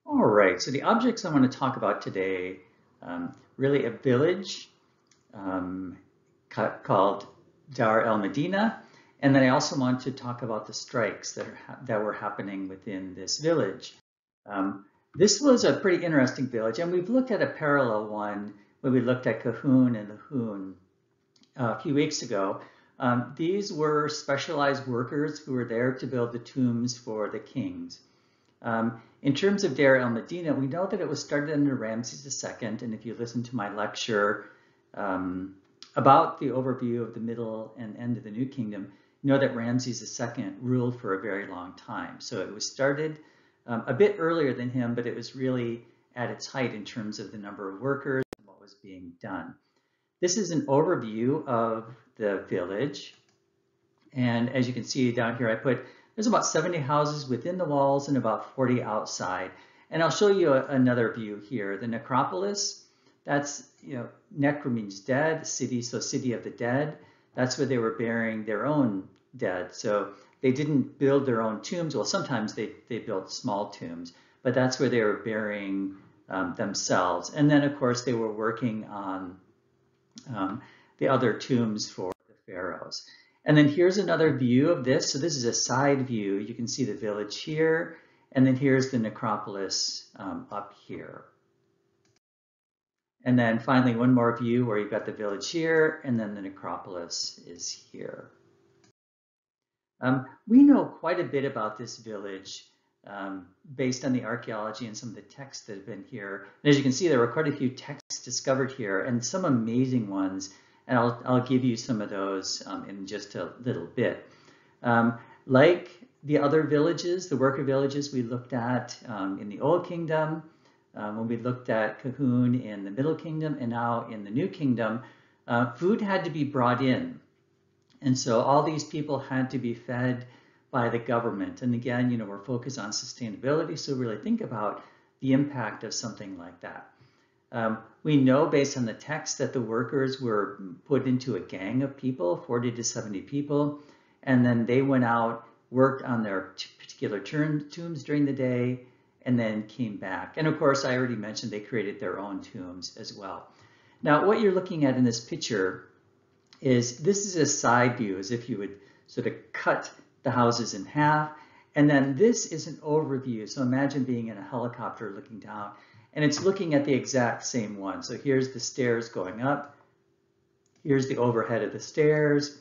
All right, so the objects I want to talk about today, really a village um, called Deir el Medina, and then I also want to talk about the strikes that were happening within this village. Um, this was a pretty interesting village, and we've looked at a parallel one when we looked at Cahoon and Lahun a few weeks ago. These were specialized workers who were there to build the tombs for the kings. In terms of Deir el Medina, we know that it was started under Ramses II, and if you listen to my lecture um, about the overview of the middle and end of the New Kingdom, you know that Ramses II ruled for a very long time. So it was started a bit earlier than him, but it was really at its height in terms of the number of workers and what was being done. This is an overview of the village. And as you can see down here, there's about 70 houses within the walls and about 40 outside. And I'll show you another view here. The necropolis, that's, necro means dead, city, so city of the dead. That's where they were burying their own dead. So they didn't build their own tombs. Well, sometimes they built small tombs, but that's where they were burying themselves. And then, of course, they were working on the other tombs for the pharaohs. And then here's another view of this. So this is a side view. You can see the village here, and then here's the necropolis up here. And then finally, one more view where you've got the village here, and then the necropolis is here. We know quite a bit about this village based on the archaeology and some of the texts that have been here. And as you can see, there were quite a few texts discovered here, and some amazing ones. And I'll give you some of those in just a little bit. Like the other villages, the worker villages we looked at in the Old Kingdom, when we looked at Cahoon in the Middle Kingdom, and now in the New Kingdom, food had to be brought in. And so all these people had to be fed by the government. And again, we're focused on sustainability, so really think about the impact of something like that. We know based on the text that the workers were put into a gang of people, 40 to 70 people, and then they went out, worked on their particular tombs during the day, and then came back. And of course, I already mentioned they created their own tombs as well. Now, what you're looking at in this picture is this is a side view, as if you would sort of cut the houses in half. And then this is an overview. So imagine being in a helicopter looking down, and it's looking at the exact same one. So here's the stairs going up. Here's the overhead of the stairs.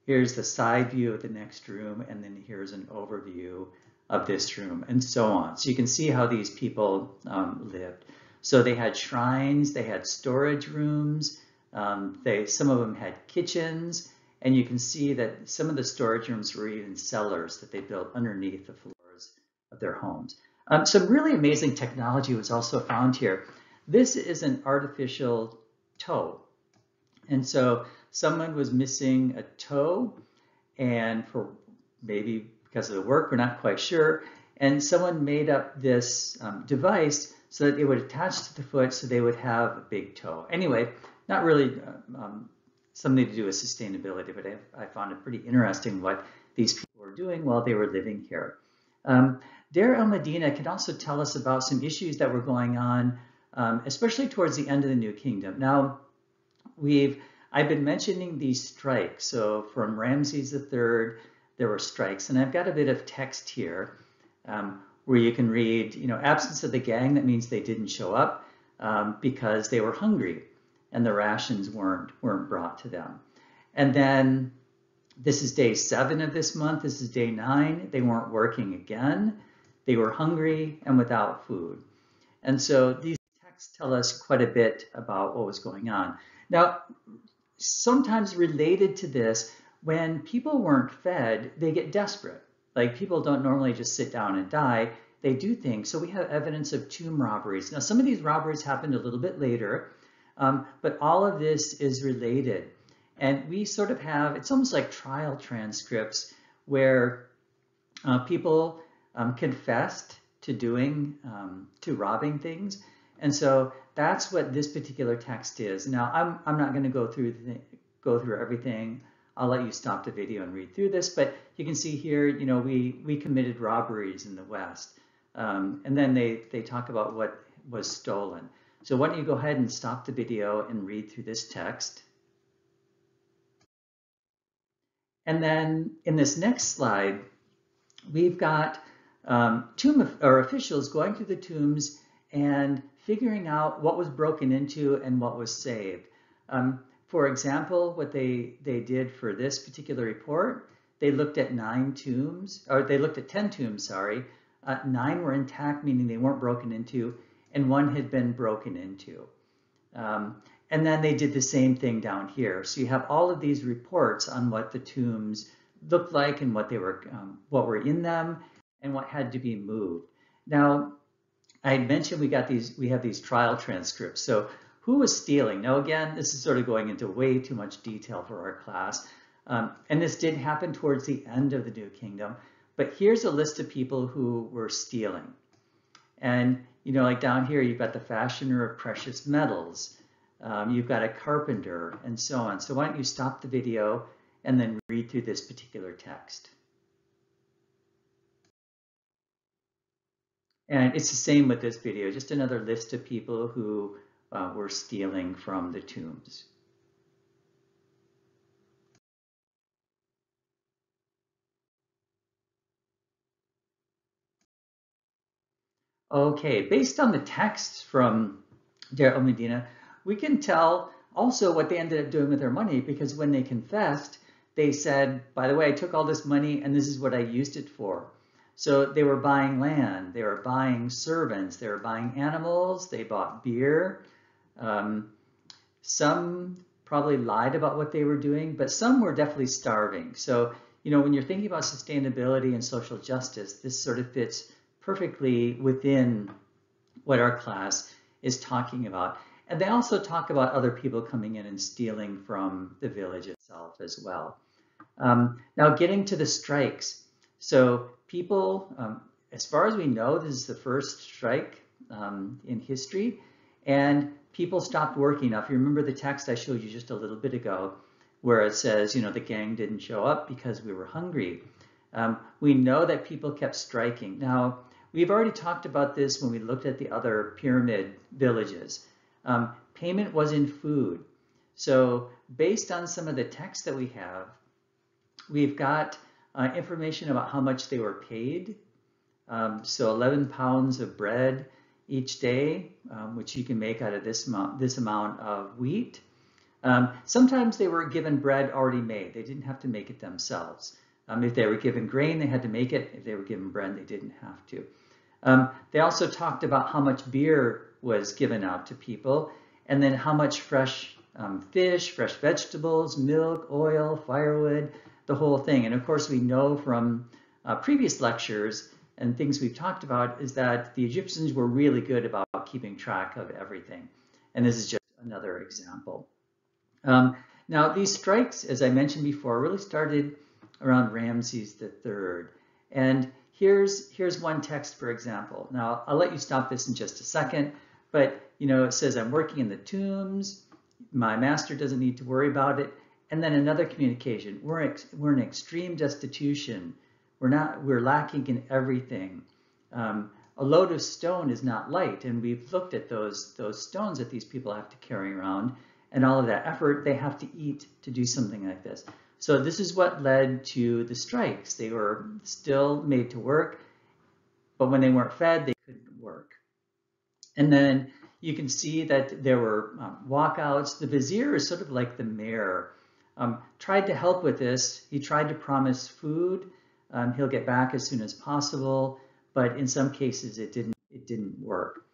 Here's the side view of the next room. And then here's an overview of this room, and so on. So you can see how these people lived. So they had shrines, they had storage rooms, some of them had kitchens, and you can see that some of the storage rooms were even cellars that they built underneath the floors of their homes. Some really amazing technology was also found here. This is an artificial toe. And so someone was missing a toe, and for maybe because of the work, we're not quite sure, and someone made up this device so that it would attach to the foot so they would have a big toe. Anyway, not really something to do with sustainability, but I found it pretty interesting what these people were doing while they were living here. Deir el Medina can also tell us about some issues that were going on, especially towards the end of the New Kingdom. Now, I've been mentioning these strikes. So from Ramses III, there were strikes, and I've got a bit of text here where you can read, absence of the gang. That means they didn't show up because they were hungry and the rations weren't brought to them. And then this is day 7 of this month. This is day 9. They weren't working again. They were hungry and without food. And so these texts tell us quite a bit about what was going on. Now, sometimes related to this, when people weren't fed, they get desperate. Like, people don't normally just sit down and die. They do things. So we have evidence of tomb robberies. Now, some of these robberies happened a little bit later, but all of this is related. And we sort of have, it's almost like trial transcripts where people confessed to robbing things. And so that's what this particular text is. Now, I'm not going to go through everything. I'll let you stop the video and read through this, but you can see here, we committed robberies in the West. And then they talk about what was stolen. So why don't you go ahead and stop the video and read through this text. And then in this next slide, we've got officials going through the tombs and figuring out what was broken into and what was saved. For example, what they did for this particular report, they looked at 10 tombs, sorry. 9 were intact, meaning they weren't broken into, and 1 had been broken into. And then they did the same thing down here. So you have all of these reports on what the tombs looked like and what were in them and what had to be moved. Now, I had mentioned we have these trial transcripts. So who was stealing? Now, again, this is sort of going into way too much detail for our class. And this did happen towards the end of the New Kingdom. But here's a list of people who were stealing. And, like down here, you've got the fashioner of precious metals. You've got a carpenter and so on. So why don't you stop the video and then read through this particular text. And it's the same with this video, just another list of people who were stealing from the tombs. Okay, based on the text from Deir Medina, we can tell also what they ended up doing with their money, because when they confessed, they said, by the way, I took all this money and this is what I used it for. So they were buying land, they were buying servants, they were buying animals, they bought beer. Some probably lied about what they were doing, but some were definitely starving. So, when you're thinking about sustainability and social justice, this sort of fits perfectly within what our class is talking about. And they also talk about other people coming in and stealing from the village itself as well. Now getting to the strikes. So people, as far as we know, this is the first strike in history, and people stopped working. Now, if you remember the text I showed you just a little bit ago, where it says, the gang didn't show up because we were hungry. We know that people kept striking. Now, we've already talked about this when we looked at the other pyramid villages. Payment was in food. So based on some of the text that we have, we've got information about how much they were paid. So 11 pounds of bread each day, which you can make out of this amount of wheat. Sometimes they were given bread already made. They didn't have to make it themselves. If they were given grain, they had to make it. If they were given bread, they didn't have to. They also talked about how much beer was given out to people, and then how much fresh fish, fresh vegetables, milk, oil, firewood, the whole thing. And of course, we know from previous lectures and things we've talked about is that the Egyptians were really good about keeping track of everything. And this is just another example. Now, these strikes, as I mentioned before, really started around Ramses III. And here's one text, for example. Now, I'll let you stop this in just a second, but it says, I'm working in the tombs. My master doesn't need to worry about it. And then another communication, we're in extreme destitution. We're lacking in everything. A load of stone is not light, and we've looked at those stones that these people have to carry around, and all of that effort they have to eat to do something like this. So this is what led to the strikes. They were still made to work, but when they weren't fed, they couldn't work. And then you can see that there were walkouts. The vizier is sort of like the mayor. Tried to help with this. He tried to promise food. He'll get back as soon as possible, but in some cases it didn't work.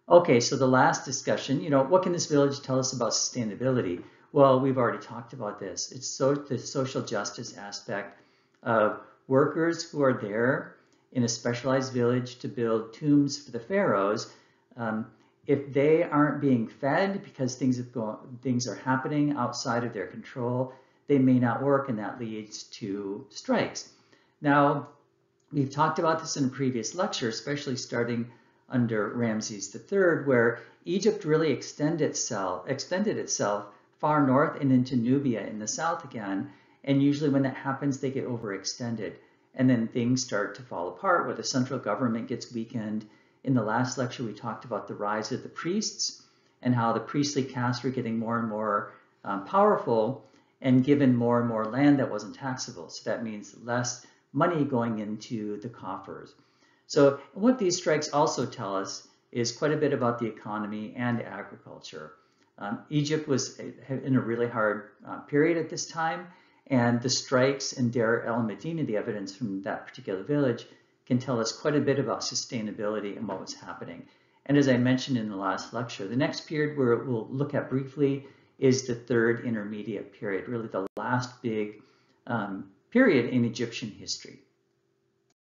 Okay, so the last discussion, what can this village tell us about sustainability? Well, we've already talked about this. It's the social justice aspect of workers who are there in a specialized village to build tombs for the pharaohs. If they aren't being fed because things are happening outside of their control, they may not work, and that leads to strikes. Now, we've talked about this in a previous lecture, especially starting under Ramses III, where Egypt really extended itself far north and into Nubia in the south again. And usually when that happens, they get overextended. and then things start to fall apart where the central government gets weakened. In the last lecture, we talked about the rise of the priests and how the priestly castes were getting more and more powerful and given more and more land that wasn't taxable. So that means less money going into the coffers. So what these strikes also tell us is quite a bit about the economy and agriculture. Egypt was in a really hard period at this time, and the strikes in Deir el Medina, the evidence from that particular village, can tell us quite a bit about sustainability and what was happening. And as I mentioned in the last lecture, the next period we'll look at briefly is the third intermediate period, really the last big period in Egyptian history.